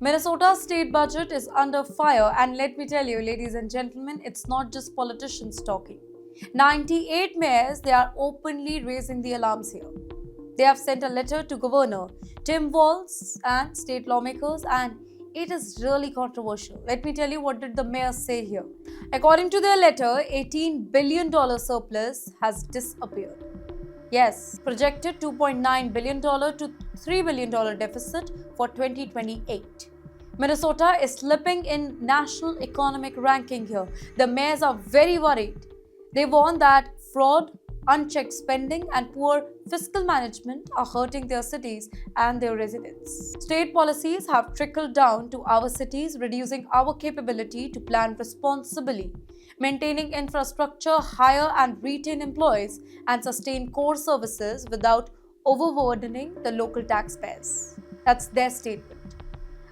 Minnesota's state budget is under fire, and let me tell you, ladies and gentlemen, it's not just politicians talking. 98 mayors, they are openly raising the alarms here. They have sent a letter to Governor Tim Walz and state lawmakers, and it is really controversial. Let me tell you what did the mayors say here. According to their letter, $18 billion surplus has disappeared. Yes, projected $2.9 billion to $3 billion deficit for 2028. Minnesota is slipping in national economic ranking here. The mayors are very worried. They warn that fraud, unchecked spending, and poor fiscal management are hurting their cities and their residents. State policies have trickled down to our cities, reducing our capability to plan responsibly, maintaining infrastructure, hire and retain employees, and sustain core services without overburdening the local taxpayers. That's their statement.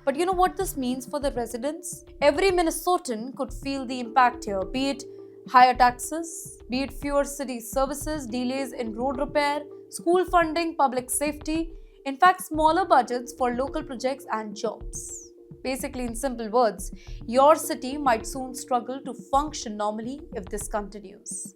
But you know what this means for the residents? Every Minnesotan could feel the impact here, be it higher taxes, be it fewer city services, delays in road repair, school funding, public safety, in fact, smaller budgets for local projects and jobs. Basically, in simple words, your city might soon struggle to function normally if this continues.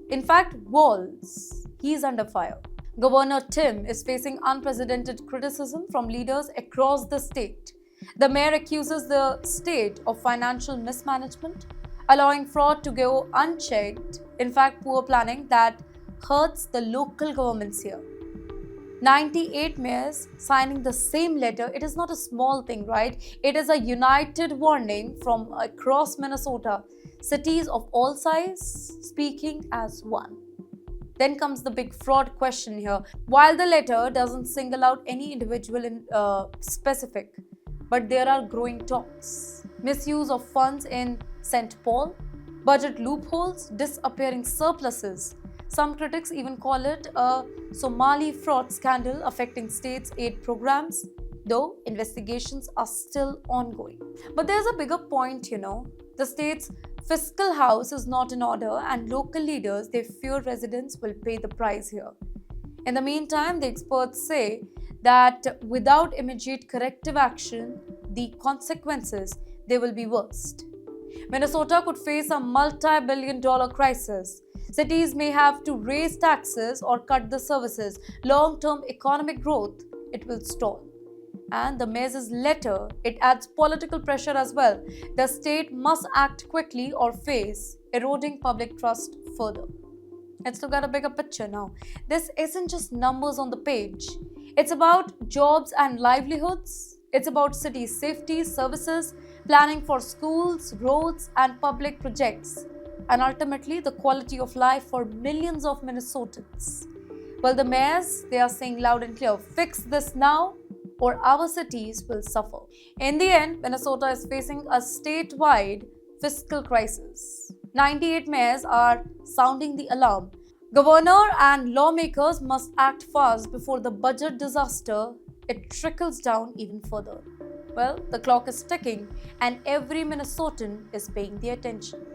In fact, Walz, he's under fire. Governor Tim is facing unprecedented criticism from leaders across the state. The mayor accuses the state of financial mismanagement, allowing fraud to go unchecked, in fact, poor planning that hurts the local governments here. 98 mayors signing the same letter. It is not a small thing, right? It is a united warning from across Minnesota, cities of all sizes speaking as one. Then comes the big fraud question here. While the letter doesn't single out any individual in specific, but there are growing talks. Misuse of funds in St. Paul, budget loopholes, disappearing surpluses. Some critics even call it a Somali fraud scandal affecting states' aid programs, though investigations are still ongoing. But there's a bigger point, The state's fiscal house is not in order, and local leaders, they fear residents will pay the price here. In the meantime, the experts say that without immediate corrective action, the consequences, they will be worst. Minnesota could face a multi-billion-dollar crisis. Cities may have to raise taxes or cut the services. Long-term economic growth, it will stall. And the mayor's letter, it adds political pressure as well. The state must act quickly or face eroding public trust further. Let's look at a bigger picture now. This isn't just numbers on the page. It's about jobs and livelihoods. It's about city safety, services, planning for schools, roads, and public projects, and ultimately the quality of life for millions of Minnesotans. Well, the mayors, they are saying loud and clear, fix this now or our cities will suffer. In the end, Minnesota is facing a statewide fiscal crisis. 98 mayors are sounding the alarm. Governor and lawmakers must act fast before the budget disaster it trickles down even further. Well, the clock is ticking and every Minnesotan is paying the attention.